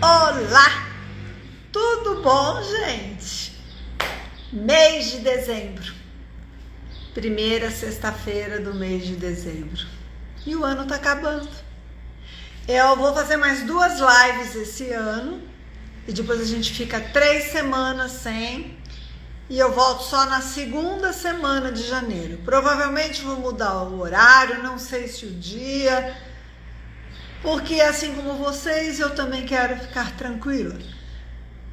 Olá! Tudo bom, gente? Mês de dezembro. Primeira sexta-feira do mês de dezembro. E o ano tá acabando. Eu vou fazer mais 2 lives esse ano. E depois a gente fica 3 semanas sem. E eu volto só na segunda semana de janeiro. Provavelmente vou mudar o horário, não sei se o dia. Porque assim como vocês, eu também quero ficar tranquila.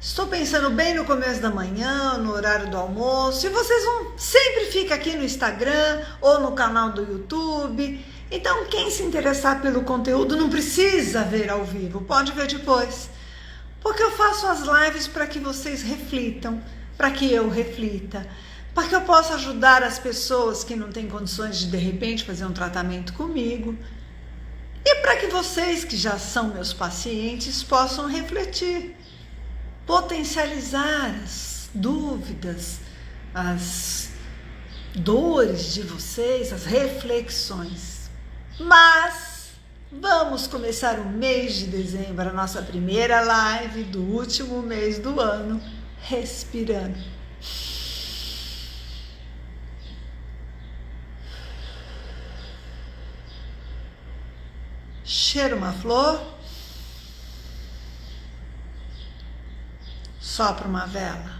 Estou pensando bem no começo da manhã, no horário do almoço. E vocês vão sempre ficar aqui no Instagram ou no canal do YouTube. Então, quem se interessar pelo conteúdo não precisa ver ao vivo, pode ver depois. Porque eu faço as lives para que vocês reflitam, para que eu reflita, para que eu possa ajudar as pessoas que não têm condições de repente fazer um tratamento comigo. E para que vocês que já são meus pacientes possam refletir, potencializar as dúvidas, as dores de vocês, as reflexões. Mas vamos começar o mês de dezembro, a nossa primeira live do último mês do ano, respirando. Cheira uma flor, sopra uma vela,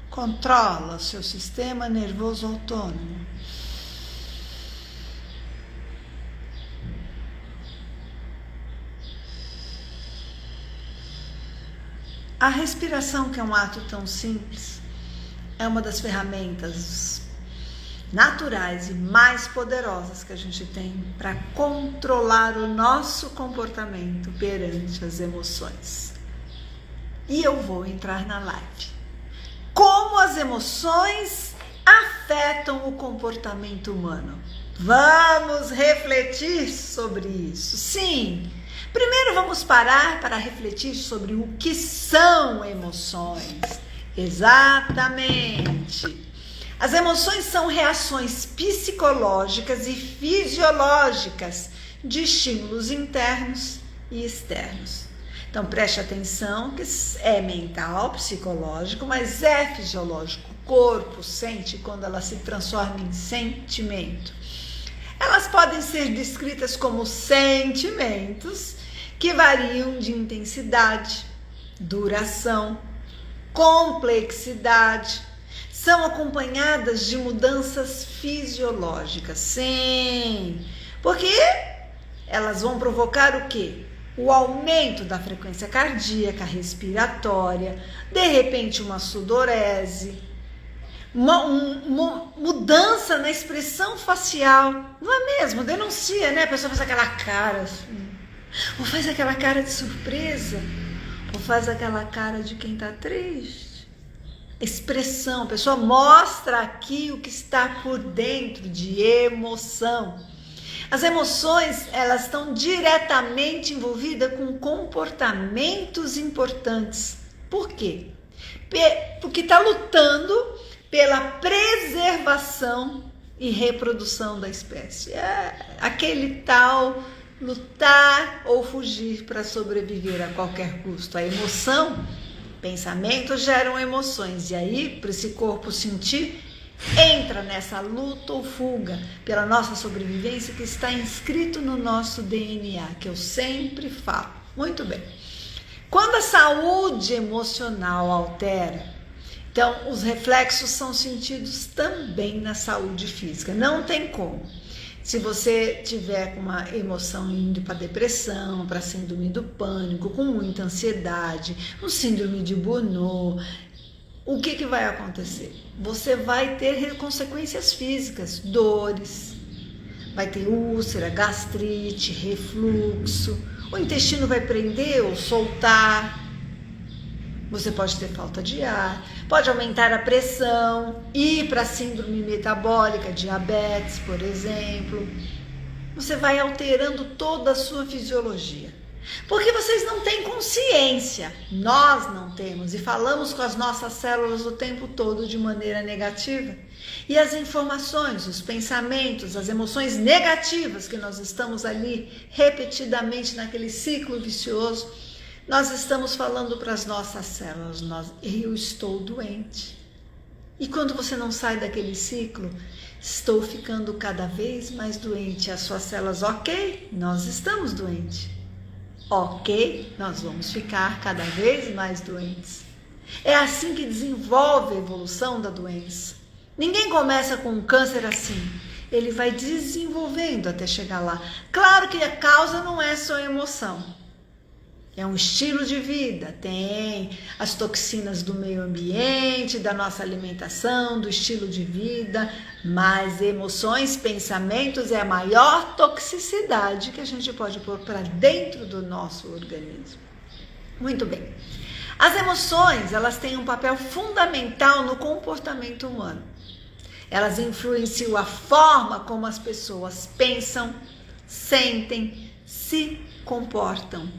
controla o seu sistema nervoso autônomo. A respiração, que é um ato tão simples, é uma das ferramentas naturais e mais poderosas que a gente tem para controlar o nosso comportamento perante as emoções. E eu vou entrar na live. Como as emoções afetam o comportamento humano? Vamos refletir sobre isso. Sim, primeiro vamos parar para refletir sobre o que são emoções. Exatamente. As emoções são reações psicológicas e fisiológicas de estímulos internos e externos. Então preste atenção que é mental, psicológico, mas é fisiológico. O corpo sente quando ela se transforma em sentimento. Elas podem ser descritas como sentimentos que variam de intensidade, duração, complexidade. São acompanhadas de mudanças fisiológicas, sim, porque elas vão provocar o quê? O aumento da frequência cardíaca, respiratória, de repente uma sudorese, uma mudança na expressão facial, não é mesmo? Denuncia, né? A pessoa faz aquela cara assim, ou faz aquela cara de surpresa, ou faz aquela cara de quem tá triste. Expressão, a pessoa mostra aqui o que está por dentro de emoção. As emoções, elas estão diretamente envolvidas com comportamentos importantes. Por quê? Porque está lutando pela preservação e reprodução da espécie. É aquele tal lutar ou fugir para sobreviver a qualquer custo. A emoção, pensamentos geram emoções, e aí, para esse corpo sentir, entra nessa luta ou fuga pela nossa sobrevivência que está inscrito no nosso DNA, que eu sempre falo. Muito bem. Quando a saúde emocional altera, então os reflexos são sentidos também na saúde física. Não tem como. Se você tiver com uma emoção indo para depressão, para síndrome do pânico, com muita ansiedade, um síndrome de Burnout, o que vai acontecer? Você vai ter consequências físicas, dores, vai ter úlcera, gastrite, refluxo, o intestino vai prender ou soltar, você pode ter falta de ar, pode aumentar a pressão, ir para síndrome metabólica, diabetes, por exemplo. Você vai alterando toda a sua fisiologia. Porque vocês não têm consciência, nós não temos, e falamos com as nossas células o tempo todo de maneira negativa. E as informações, os pensamentos, as emoções negativas que nós estamos ali repetidamente naquele ciclo vicioso, nós estamos falando para as nossas células, eu estou doente. E quando você não sai daquele ciclo, estou ficando cada vez mais doente. As suas células, ok, nós estamos doentes. Ok, nós vamos ficar cada vez mais doentes. É assim que desenvolve a evolução da doença. Ninguém começa com um câncer assim. Ele vai desenvolvendo até chegar lá. Claro que a causa não é só emoção. É um estilo de vida, tem as toxinas do meio ambiente, da nossa alimentação, do estilo de vida, mas emoções, pensamentos é a maior toxicidade que a gente pode pôr para dentro do nosso organismo. Muito bem. As emoções, elas têm um papel fundamental no comportamento humano. Elas influenciam a forma como as pessoas pensam, sentem, se comportam.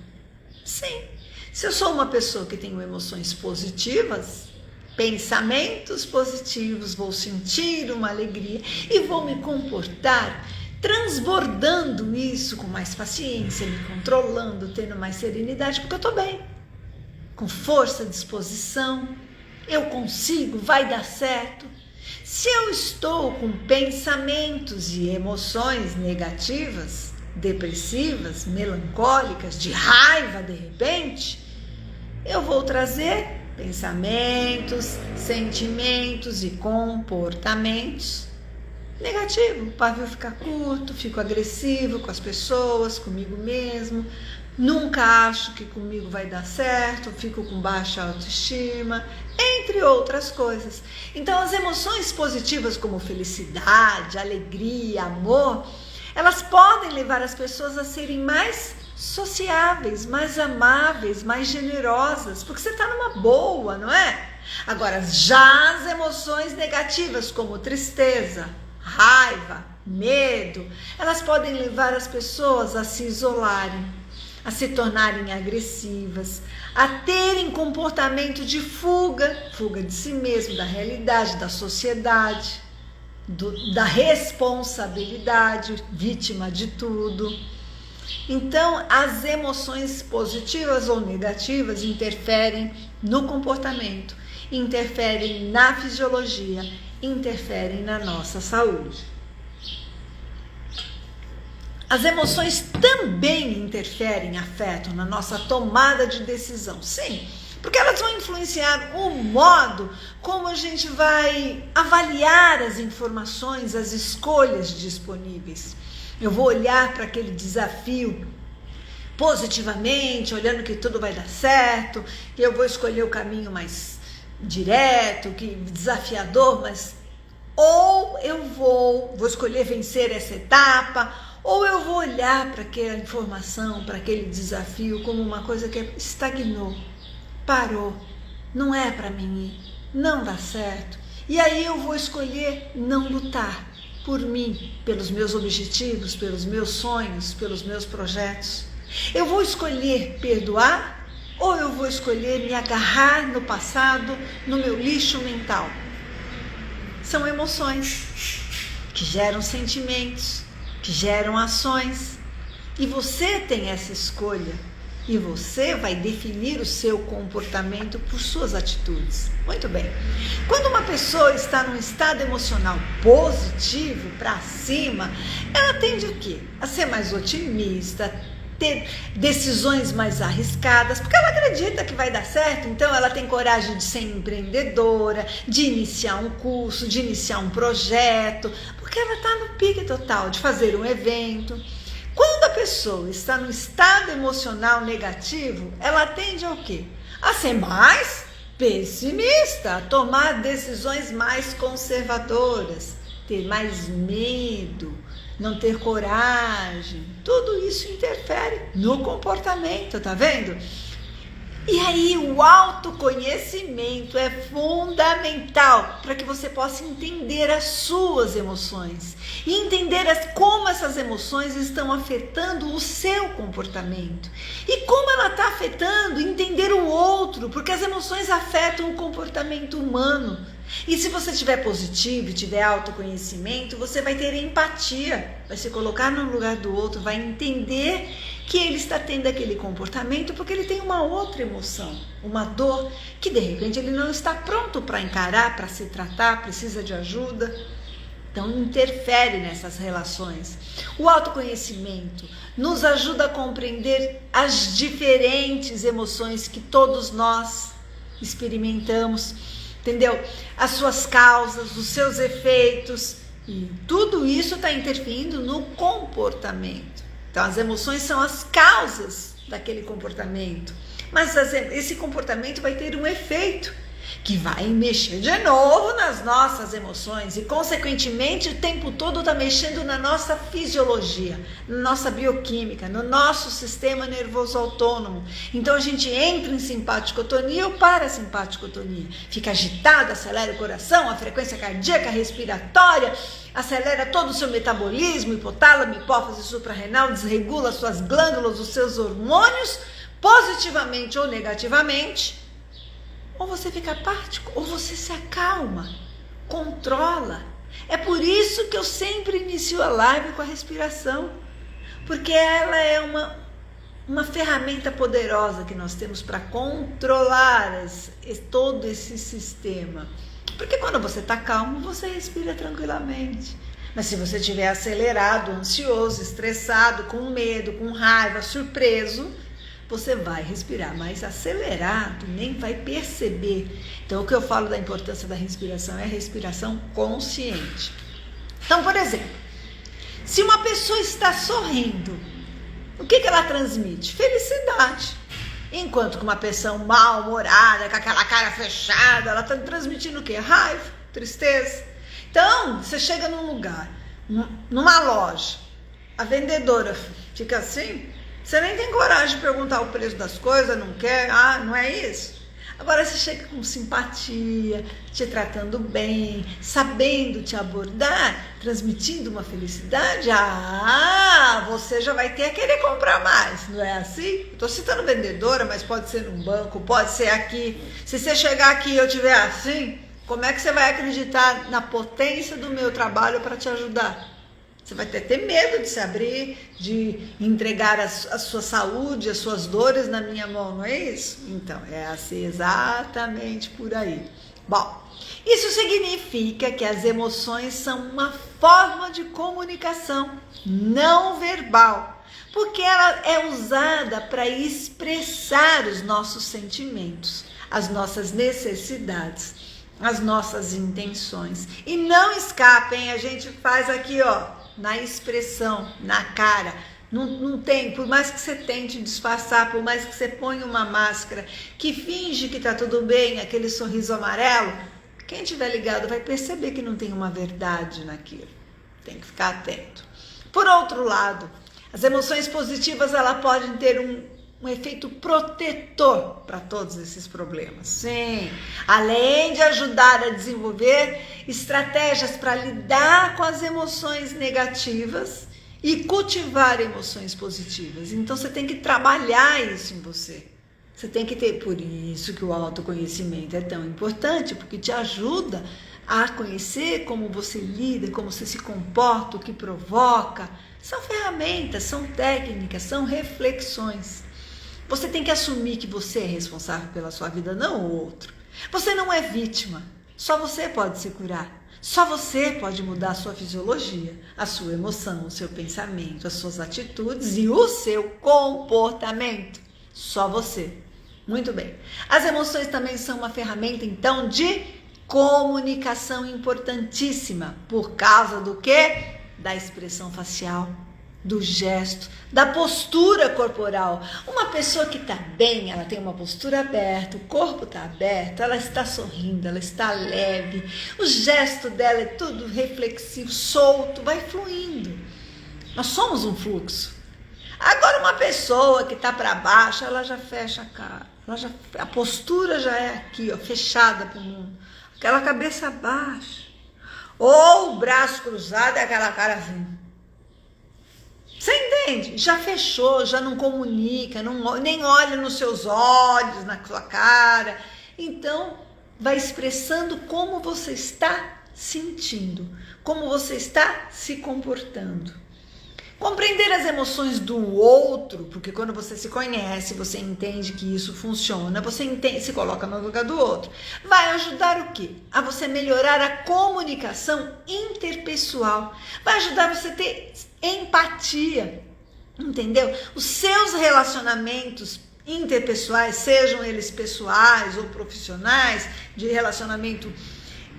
Sim, se eu sou uma pessoa que tem emoções positivas, pensamentos positivos, vou sentir uma alegria e vou me comportar transbordando isso com mais paciência, me controlando, tendo mais serenidade, porque eu estou bem, com força, disposição, eu consigo, vai dar certo. Se eu estou com pensamentos e emoções negativas, depressivas, melancólicas, de raiva de repente, eu vou trazer pensamentos, sentimentos e comportamentos negativos. O pavio fica curto, fico agressivo com as pessoas, comigo mesmo, nunca acho que comigo vai dar certo, fico com baixa autoestima, entre outras coisas. Então as emoções positivas como felicidade, alegria, amor, elas podem levar as pessoas a serem mais sociáveis, mais amáveis, mais generosas, porque você está numa boa, não é? Agora, já as emoções negativas, como tristeza, raiva, medo, elas podem levar as pessoas a se isolarem, a se tornarem agressivas, a terem comportamento de fuga de si mesmo, da realidade, da sociedade, da responsabilidade, vítima de tudo. Então, as emoções positivas ou negativas interferem no comportamento, interferem na fisiologia, interferem na nossa saúde. As emoções também interferem, afetam na nossa tomada de decisão, sim, porque elas vão influenciar o modo como a gente vai avaliar as informações, as escolhas disponíveis. Eu vou olhar para aquele desafio positivamente, olhando que tudo vai dar certo, que eu vou escolher o caminho mais direto, que desafiador, mas ou eu vou escolher vencer essa etapa, ou eu vou olhar para aquela informação, para aquele desafio como uma coisa que estagnou, parou, não é para mim ir, não dá certo. E aí eu vou escolher não lutar por mim, pelos meus objetivos, pelos meus sonhos, pelos meus projetos. Eu vou escolher perdoar ou eu vou escolher me agarrar no passado, no meu lixo mental. São emoções que geram sentimentos, que geram ações. E você tem essa escolha. E você vai definir o seu comportamento por suas atitudes. Muito bem. Quando uma pessoa está num estado emocional positivo, para cima, ela tende o quê? A ser mais otimista, ter decisões mais arriscadas, porque ela acredita que vai dar certo, então ela tem coragem de ser empreendedora, de iniciar um curso, de iniciar um projeto, porque ela está no pique total de fazer um evento. Quando a pessoa está no estado emocional negativo, ela tende ao quê? A ser mais pessimista, a tomar decisões mais conservadoras, ter mais medo, não ter coragem. Tudo isso interfere no comportamento, tá vendo? E aí o autoconhecimento é fundamental para que você possa entender as suas emoções e entender como essas emoções estão afetando o seu comportamento e como ela está afetando, entender o outro, porque as emoções afetam o comportamento humano. E se você tiver positivo e tiver autoconhecimento, você vai ter empatia, vai se colocar no lugar do outro, vai entender que ele está tendo aquele comportamento porque ele tem uma outra emoção, uma dor que de repente ele não está pronto para encarar, para se tratar, precisa de ajuda. Então interfere nessas relações. O autoconhecimento nos ajuda a compreender as diferentes emoções que todos nós experimentamos, entendeu? As suas causas, os seus efeitos, e tudo isso está interferindo no comportamento. Então as emoções são as causas daquele comportamento, mas esse comportamento vai ter um efeito que vai mexer de novo nas nossas emoções e consequentemente o tempo todo está mexendo na nossa fisiologia, na nossa bioquímica, no nosso sistema nervoso autônomo. Então a gente entra em simpaticotonia ou parasimpaticotonia, fica agitado, acelera o coração, a frequência cardíaca, respiratória, acelera todo o seu metabolismo, hipotálamo, hipófise, suprarrenal, desregula suas glândulas, os seus hormônios, positivamente ou negativamente. Ou você fica apático, ou você se acalma, controla. É por isso que eu sempre inicio a live com a respiração, porque ela é uma ferramenta poderosa que nós temos para controlar todo esse sistema. Porque quando você está calmo, você respira tranquilamente. Mas se você estiver acelerado, ansioso, estressado, com medo, com raiva, surpreso, você vai respirar mais acelerado, nem vai perceber. Então, o que eu falo da importância da respiração é a respiração consciente. Então, por exemplo, se uma pessoa está sorrindo, o que ela transmite? Felicidade. Enquanto que uma pessoa mal-humorada, com aquela cara fechada, ela está transmitindo o quê? Raiva, tristeza. Então, você chega num lugar, numa loja, a vendedora fica assim, você nem tem coragem de perguntar o preço das coisas, não quer, não é isso? Agora você chega com simpatia, te tratando bem, sabendo te abordar, transmitindo uma felicidade, você já vai ter a querer comprar mais, não é assim? Estou citando vendedora, mas pode ser num banco, pode ser aqui. Se você chegar aqui e eu estiver assim, como é que você vai acreditar na potência do meu trabalho para te ajudar? Você vai ter medo de se abrir, de entregar a sua saúde, as suas dores na minha mão, não é isso? Então, é assim exatamente por aí. Bom, isso significa que as emoções são uma forma de comunicação não verbal, porque ela é usada para expressar os nossos sentimentos, as nossas necessidades, as nossas intenções. E não escapem, a gente faz aqui, na expressão, na cara. Não tem, por mais que você tente disfarçar, por mais que você ponha uma máscara que finge que tá tudo bem, aquele sorriso amarelo, quem estiver ligado vai perceber que não tem uma verdade naquilo. Tem que ficar atento. Por outro lado, as emoções positivas, elas podem ter um efeito protetor para todos esses problemas. Sim, além de ajudar a desenvolver estratégias para lidar com as emoções negativas e cultivar emoções positivas. Então você tem que trabalhar isso em você. Você tem que ter, por isso que o autoconhecimento é tão importante, porque te ajuda a conhecer como você lida, como você se comporta, o que provoca. São ferramentas, são técnicas, são reflexões. Você tem que assumir que você é responsável pela sua vida, não o outro. Você não é vítima. Só você pode se curar. Só você pode mudar a sua fisiologia, a sua emoção, o seu pensamento, as suas atitudes e o seu comportamento. Só você. Muito bem. As emoções também são uma ferramenta, então, de comunicação importantíssima. Por causa do quê? Da expressão facial, do gesto, da postura corporal. Uma pessoa que está bem, ela tem uma postura aberta, o corpo está aberto, ela está sorrindo, ela está leve, o gesto dela é tudo reflexivo, solto, vai fluindo. Nós somos um fluxo. Agora uma pessoa que está para baixo, ela já fecha a cara, a postura já é aqui, fechada para o mundo, aquela cabeça baixa, ou o braço cruzado é aquela cara assim. Você entende? Já fechou, já não comunica, nem olha nos seus olhos, na sua cara. Então, vai expressando como você está sentindo, como você está se comportando. Compreender as emoções do outro, porque quando você se conhece, você entende que isso funciona, você se coloca no lugar do outro, vai ajudar o quê? A você melhorar a comunicação interpessoal, vai ajudar você a ter empatia, entendeu? Os seus relacionamentos interpessoais, sejam eles pessoais ou profissionais, de relacionamento,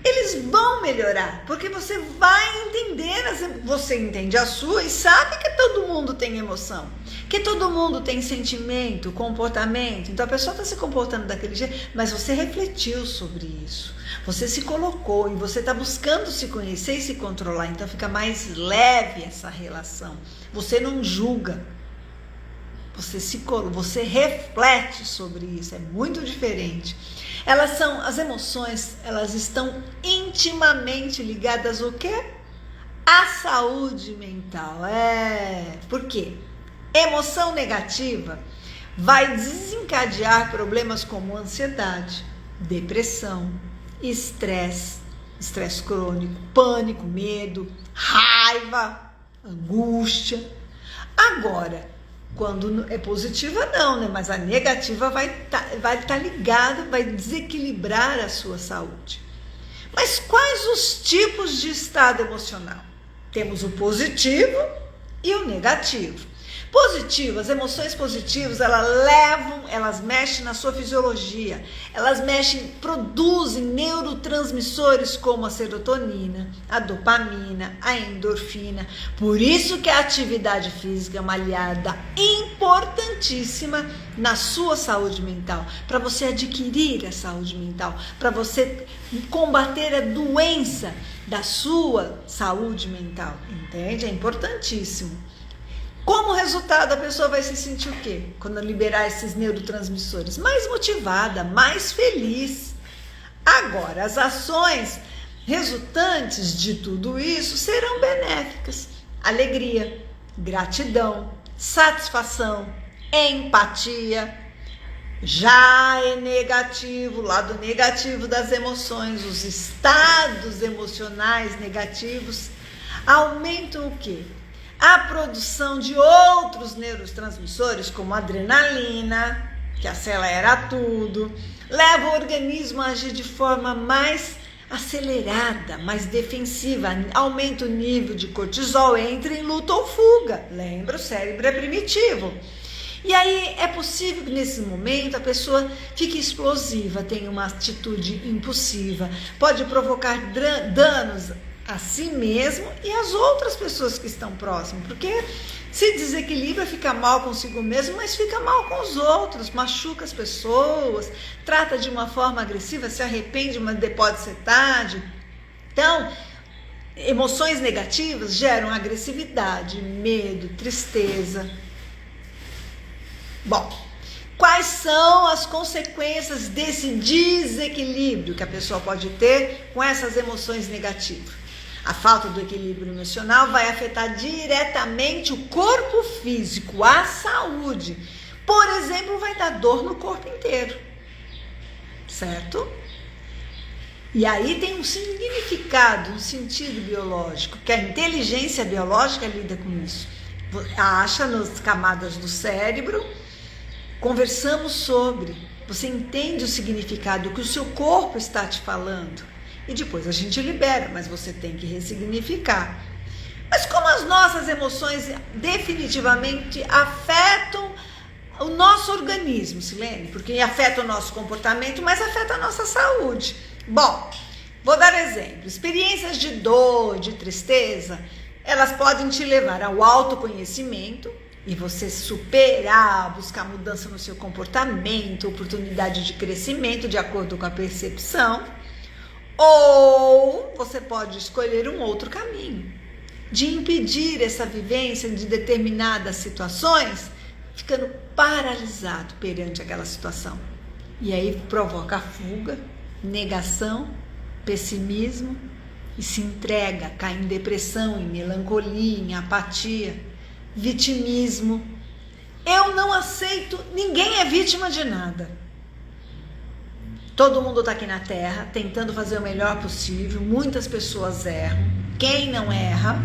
eles vão melhorar, porque você vai entender, você entende a sua e sabe que todo mundo tem emoção, que todo mundo tem sentimento, comportamento. Então a pessoa está se comportando daquele jeito, mas você refletiu sobre isso, você se colocou e você está buscando se conhecer e se controlar, então fica mais leve essa relação, você não julga, você reflete sobre isso, é muito diferente. As emoções, elas estão intimamente ligadas ao quê? À saúde mental. Por quê? Emoção negativa vai desencadear problemas como ansiedade, depressão, estresse crônico, pânico, medo, raiva, angústia. Agora, quando é positiva não, né? Mas a negativa vai estar ligada, vai desequilibrar a sua saúde. Mas quais os tipos de estado emocional? Temos o positivo e o negativo. Positivo, as emoções positivas, elas mexem na sua fisiologia, elas produzem neurotransmissores como a serotonina, a dopamina, a endorfina. Por isso que a atividade física é uma aliada importantíssima na sua saúde mental, para você adquirir a saúde mental, para você combater a doença da sua saúde mental, entende? É importantíssimo. Como resultado, a pessoa vai se sentir o quê? Quando liberar esses neurotransmissores? Mais motivada, mais feliz. Agora, as ações resultantes de tudo isso serão benéficas. Alegria, gratidão, satisfação, empatia. Já é negativo, o lado negativo das emoções, os estados emocionais negativos aumentam o quê? A produção de outros neurotransmissores, como a adrenalina, que acelera tudo, leva o organismo a agir de forma mais acelerada, mais defensiva, aumenta o nível de cortisol, entra em luta ou fuga. Lembra, o cérebro é primitivo. E aí é possível que nesse momento a pessoa fique explosiva, tenha uma atitude impulsiva, pode provocar danos a si mesmo e às outras pessoas que estão próximas, porque se desequilibra, fica mal consigo mesmo, mas fica mal com os outros, machuca as pessoas, trata de uma forma agressiva, se arrepende, mas pode ser tarde. Então, emoções negativas geram agressividade, medo, tristeza. Bom, quais são as consequências desse desequilíbrio que a pessoa pode ter com essas emoções negativas? A falta do equilíbrio emocional vai afetar diretamente o corpo físico, a saúde. Por exemplo, vai dar dor no corpo inteiro, certo? E aí tem um significado, um sentido biológico, que a inteligência biológica lida com isso. Acha nas camadas do cérebro, conversamos sobre, você entende o significado que o seu corpo está te falando. E depois a gente libera, mas você tem que ressignificar. Mas como as nossas emoções definitivamente afetam o nosso organismo, Silene? Porque afeta o nosso comportamento, mas afeta a nossa saúde. Bom, vou dar exemplo. Experiências de dor, de tristeza, elas podem te levar ao autoconhecimento e você superar, buscar mudança no seu comportamento, oportunidade de crescimento de acordo com a percepção. Ou você pode escolher um outro caminho, de impedir essa vivência de determinadas situações, ficando paralisado perante aquela situação. E aí provoca fuga, negação, pessimismo e se entrega, cai em depressão, em melancolia, em apatia, vitimismo. Eu não aceito, ninguém é vítima de nada. Todo mundo está aqui na Terra tentando fazer o melhor possível. Muitas pessoas erram. Quem não erra?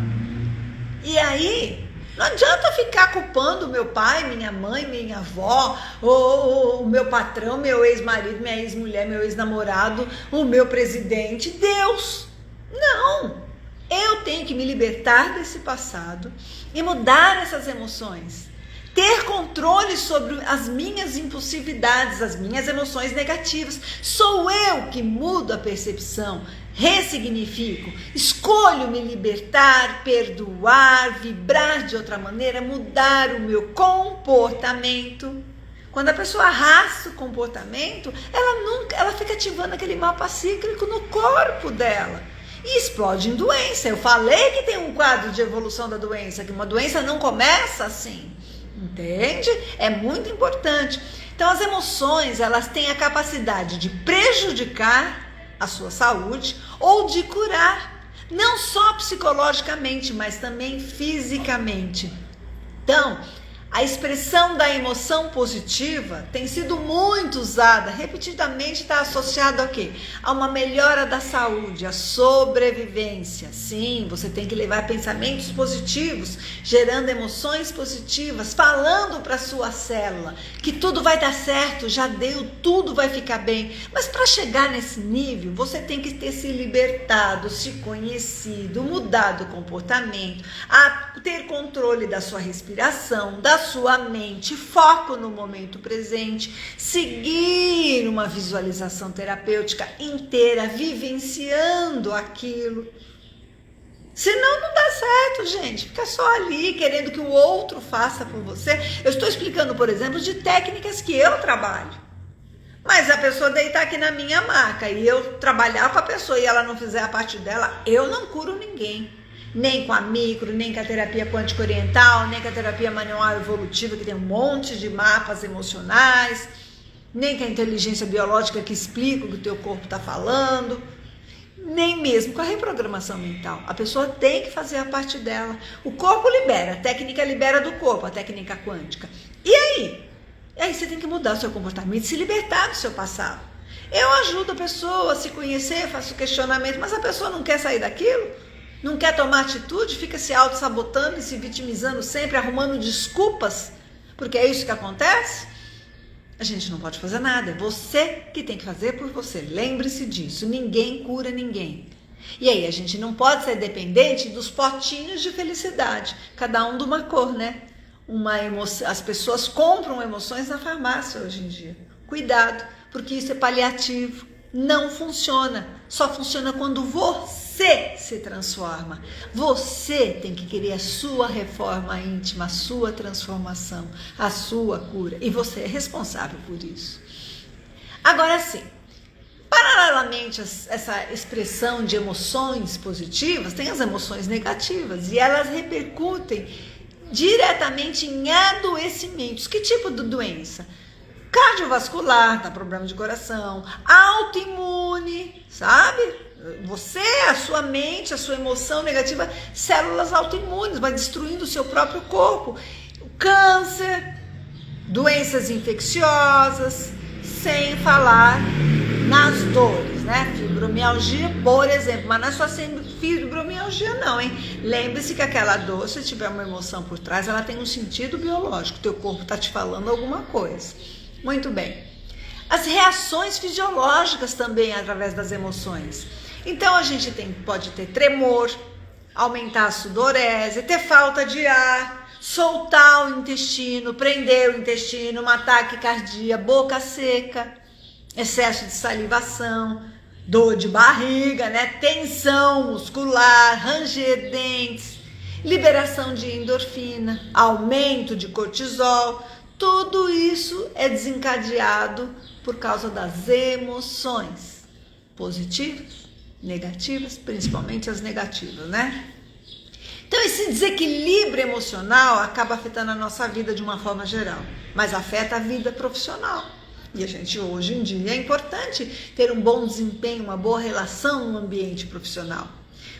E aí, não adianta ficar culpando meu pai, minha mãe, minha avó, ou o meu patrão, meu ex-marido, minha ex-mulher, meu ex-namorado, o meu presidente, Deus. Não! Eu tenho que me libertar desse passado e mudar essas emoções. Ter controle sobre as minhas impulsividades, as minhas emoções negativas. Sou eu que mudo a percepção, ressignifico, escolho me libertar, perdoar, vibrar de outra maneira, mudar o meu comportamento. Quando a pessoa arrasta o comportamento, ela fica ativando aquele mapa cíclico no corpo dela. E explode em doença. Eu falei que tem um quadro de evolução da doença, que uma doença não começa assim. Entende? É muito importante. Então, as emoções, elas têm a capacidade de prejudicar a sua saúde ou de curar, não só psicologicamente, mas também fisicamente. Então, a expressão da emoção positiva tem sido muito usada, repetidamente está associada ao quê? A uma melhora da saúde, a sobrevivência. Sim, você tem que levar pensamentos positivos, gerando emoções positivas, falando para a sua célula que tudo vai dar certo, já deu, tudo vai ficar bem. Mas para chegar nesse nível, você tem que ter se libertado, se conhecido, mudado o comportamento, a ter controle da sua respiração, da sua mente, foco no momento presente, seguir uma visualização terapêutica inteira, vivenciando aquilo. Senão não dá certo, gente. Fica só ali querendo que o outro faça por você. Eu estou explicando, por exemplo, de técnicas que eu trabalho. Mas a pessoa deitar aqui na minha maca e eu trabalhar com a pessoa e ela não fizer a parte dela, eu não curo ninguém. Nem com a micro, nem com a terapia quântica oriental, nem com a terapia manual evolutiva, que tem um monte de mapas emocionais, nem com a inteligência biológica que explica o que o teu corpo está falando, nem mesmo com a reprogramação mental. A pessoa tem que fazer a parte dela. O corpo libera, a técnica libera do corpo, a técnica quântica. E aí? E aí você tem que mudar o seu comportamento, se libertar do seu passado. Eu ajudo a pessoa a se conhecer, faço questionamento, mas a pessoa não quer sair daquilo? Não quer tomar atitude, fica se auto-sabotando e se vitimizando sempre, arrumando desculpas, porque é isso que acontece? A gente não pode fazer nada, é você que tem que fazer por você. Lembre-se disso, ninguém cura ninguém. E aí a gente não pode ser dependente dos potinhos de felicidade, cada um de uma cor, né? As pessoas compram emoções na farmácia hoje em dia. Cuidado, porque isso é paliativo, não funciona, só funciona quando você se transforma. Você tem que querer a sua reforma íntima, a sua transformação, a sua cura. E você é responsável por isso. Agora sim, paralelamente a essa expressão de emoções positivas, tem as emoções negativas. E elas repercutem diretamente em adoecimentos. Que tipo de doença? Cardiovascular, dá problema de coração, autoimune, sabe? Você, a sua mente, a sua emoção negativa, células autoimunes, vai destruindo o seu próprio corpo. Câncer, doenças infecciosas, sem falar nas dores, né? Fibromialgia, por exemplo, mas não é só fibromialgia não, hein? Lembre-se que aquela dor, se tiver uma emoção por trás, ela tem um sentido biológico, teu corpo está te falando alguma coisa. Muito bem. As reações fisiológicas também através das emoções. Então a gente pode ter tremor, aumentar a sudorese, ter falta de ar, soltar o intestino, prender o intestino, um ataque cardíaco, boca seca, excesso de salivação, dor de barriga, né? Tensão muscular, ranger dentes, liberação de endorfina, aumento de cortisol. Tudo isso é desencadeado por causa das emoções positivas, negativas, principalmente as negativas, né? Então esse desequilíbrio emocional acaba afetando a nossa vida de uma forma geral, mas afeta a vida profissional. E a gente hoje em dia é importante ter um bom desempenho, uma boa relação no ambiente profissional.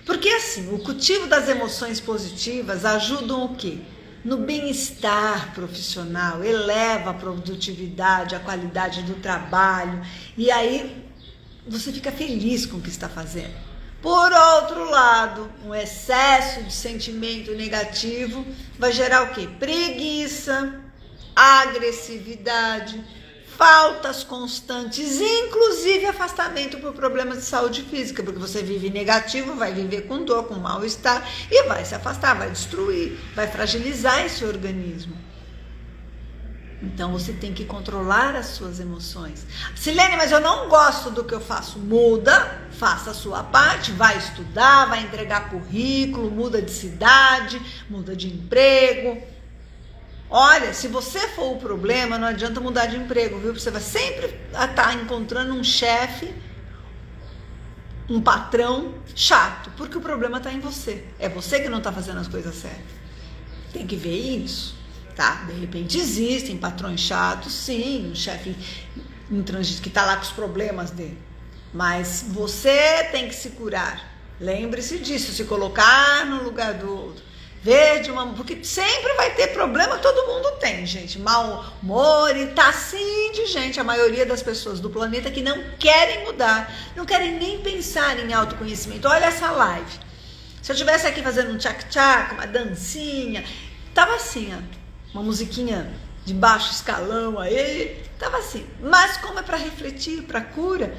Porque assim, o cultivo das emoções positivas ajudam o quê? No bem-estar profissional, eleva a produtividade, a qualidade do trabalho, e aí você fica feliz com o que está fazendo. Por outro lado, um excesso de sentimento negativo vai gerar o quê? Preguiça, agressividade, faltas constantes, inclusive afastamento por problemas de saúde física, porque você vive negativo, vai viver com dor, com mal-estar e vai se afastar, vai destruir, vai fragilizar esse organismo. Então você tem que controlar as suas emoções. Silene, mas eu não gosto do que eu faço. Muda, faça a sua parte, vai estudar, vai entregar currículo, muda de cidade, muda de emprego. Olha, se você for o problema, não adianta mudar de emprego, viu? Você vai sempre estar encontrando um chefe, um patrão chato, porque o problema está em você. É você que não está fazendo as coisas certas. Tem que ver isso. Tá, de repente existem patrões chatos, sim, um chefe intransigente que tá lá com os problemas dele, mas você tem que se curar, lembre-se disso, se colocar no lugar do outro, porque sempre vai ter problema, todo mundo tem, gente, mau humor, e tá sim de gente, a maioria das pessoas do planeta que não querem mudar, não querem nem pensar em autoconhecimento. Olha essa live, se eu estivesse aqui fazendo um tchac-tchac, uma dancinha, tava assim, ó, uma musiquinha de baixo escalão aí, tava assim. Mas como é para refletir, para cura,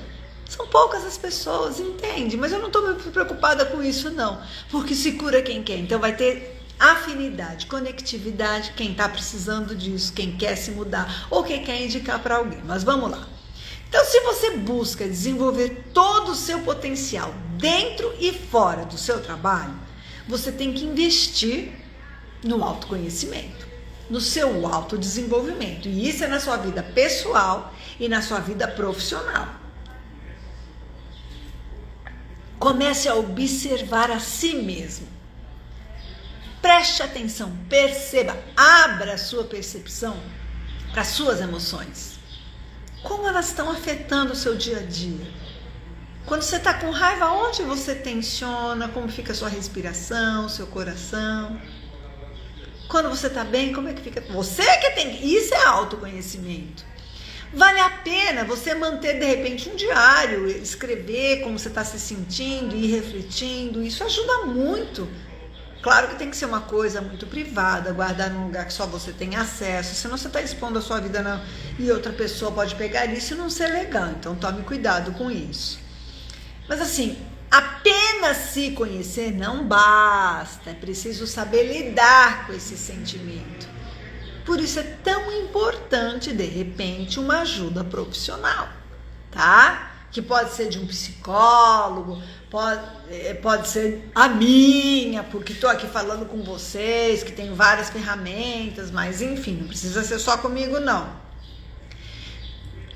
são poucas as pessoas, entende? Mas eu não estou muito preocupada com isso não, porque se cura quem quer. Então vai ter afinidade, conectividade, quem está precisando disso, quem quer se mudar ou quem quer indicar para alguém. Mas vamos lá. Então, se você busca desenvolver todo o seu potencial dentro e fora do seu trabalho, você tem que investir no autoconhecimento, no seu autodesenvolvimento. E isso é na sua vida pessoal e na sua vida profissional. Comece a observar a si mesmo. Preste atenção, perceba, abra a sua percepção para as suas emoções. Como elas estão afetando o seu dia a dia? Quando você está com raiva, onde você tensiona? Como fica a sua respiração, seu coração? Quando você está bem, como é que fica? Você que tem. Isso é autoconhecimento. Vale a pena você manter, de repente, um diário, escrever como você está se sentindo, ir refletindo. Isso ajuda muito. Claro que tem que ser uma coisa muito privada, guardar num lugar que só você tem acesso, senão você está expondo a sua vida e outra pessoa pode pegar isso e não ser legal. Então tome cuidado com isso. Mas assim, apenas se conhecer não basta, é preciso saber lidar com esse sentimento. Por isso é tão importante, de repente, uma ajuda profissional, tá? Que pode ser de um psicólogo, pode ser a minha, porque estou aqui falando com vocês, que tem várias ferramentas, mas enfim, não precisa ser só comigo, não.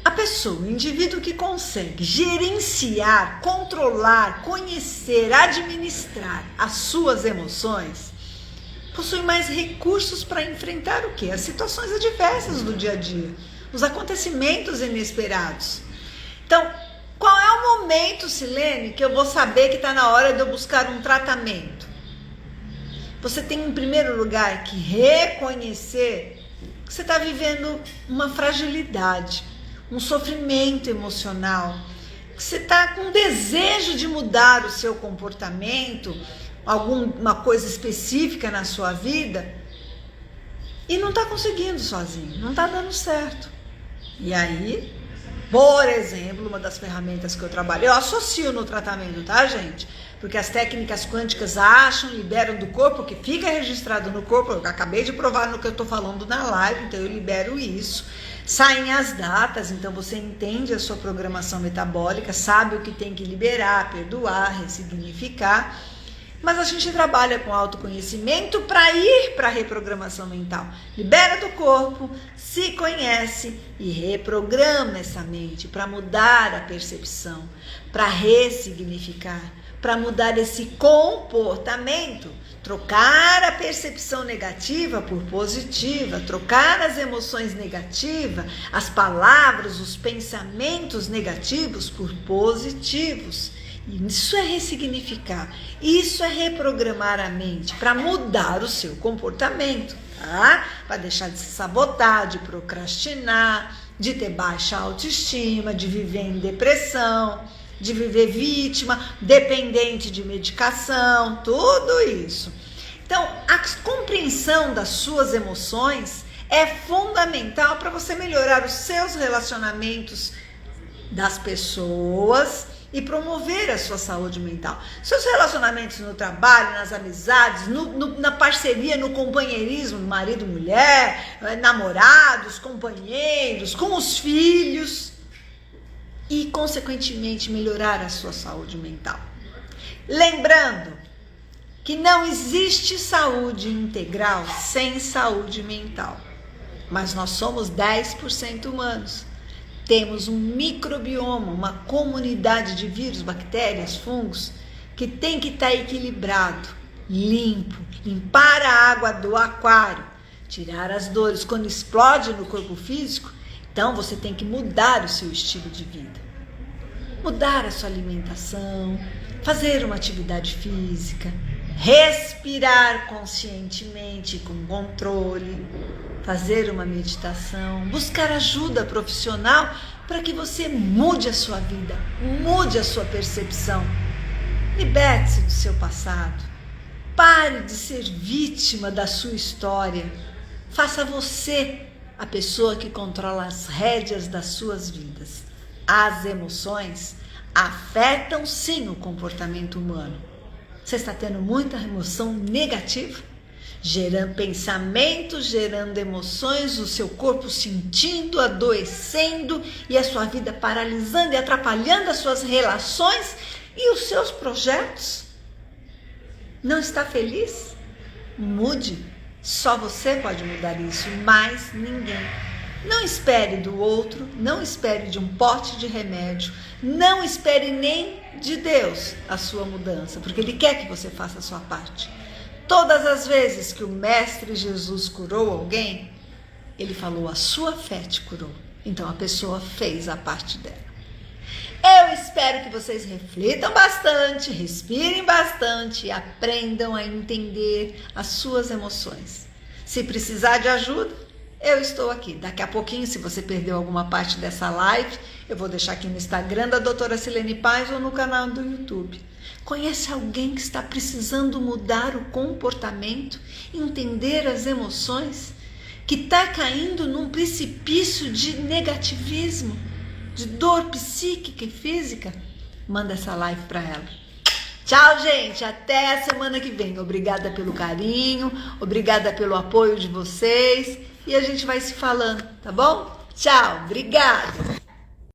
A pessoa, o indivíduo que consegue gerenciar, controlar, conhecer, administrar as suas emoções, possui mais recursos para enfrentar o quê? As situações adversas do dia a dia, os acontecimentos inesperados. Então, qual é o momento, Silene, que eu vou saber que está na hora de eu buscar um tratamento? Você tem, em primeiro lugar, que reconhecer que você está vivendo uma fragilidade, um sofrimento emocional, que você está com desejo de mudar o seu comportamento, alguma coisa específica na sua vida, e não está conseguindo sozinho, não está dando certo. E aí, por exemplo, uma das ferramentas que eu trabalho, eu associo no tratamento, tá, gente? Porque as técnicas quânticas acham, liberam do corpo, que fica registrado no corpo, eu acabei de provar no que eu tô falando na live, então eu libero isso. Saem as datas, então você entende a sua programação metabólica, sabe o que tem que liberar, perdoar, ressignificar. Mas a gente trabalha com autoconhecimento para ir para a reprogramação mental. Libera do corpo, se conhece e reprograma essa mente para mudar a percepção, para ressignificar, para mudar esse comportamento, trocar a percepção negativa por positiva, trocar as emoções negativas, as palavras, os pensamentos negativos por positivos. Isso é ressignificar, isso é reprogramar a mente para mudar o seu comportamento, tá? Para deixar de se sabotar, de procrastinar, de ter baixa autoestima, de viver em depressão, de viver vítima, dependente de medicação, tudo isso. Então, a compreensão das suas emoções é fundamental para você melhorar os seus relacionamentos das pessoas e promover a sua saúde mental. Seus relacionamentos no trabalho, nas amizades, na parceria, no companheirismo, marido, mulher, namorados, companheiros, com os filhos e, consequentemente, melhorar a sua saúde mental. Lembrando que não existe saúde integral sem saúde mental, mas nós somos 10% humanos. Temos um microbioma, uma comunidade de vírus, bactérias, fungos, que tem que estar equilibrado, limpo, limpar a água do aquário, tirar as dores quando explode no corpo físico. Então você tem que mudar o seu estilo de vida, mudar a sua alimentação, fazer uma atividade física, respirar conscientemente com controle, fazer uma meditação, buscar ajuda profissional para que você mude a sua vida, mude a sua percepção. Liberte-se do seu passado. Pare de ser vítima da sua história. Faça você a pessoa que controla as rédeas das suas vidas. As emoções afetam sim o comportamento humano. Você está tendo muita emoção negativa? Gerando pensamentos, gerando emoções, o seu corpo sentindo, adoecendo e a sua vida paralisando e atrapalhando as suas relações e os seus projetos? Não está feliz? Mude. Só você pode mudar isso, mais ninguém. Não espere do outro, não espere de um pote de remédio, não espere nem de Deus a sua mudança, porque Ele quer que você faça a sua parte. Todas as vezes que o Mestre Jesus curou alguém, Ele falou, a sua fé te curou. Então a pessoa fez a parte dela. Eu espero que vocês reflitam bastante, respirem bastante e aprendam a entender as suas emoções. Se precisar de ajuda, eu estou aqui. Daqui a pouquinho, se você perdeu alguma parte dessa live, eu vou deixar aqui no Instagram da doutora Silene Paz ou no canal do YouTube. Conhece alguém que está precisando mudar o comportamento, entender as emoções, que está caindo num precipício de negativismo, de dor psíquica e física? Manda essa live para ela. Tchau, gente. Até a semana que vem. Obrigada pelo carinho, obrigada pelo apoio de vocês. E a gente vai se falando, tá bom? Tchau, obrigada!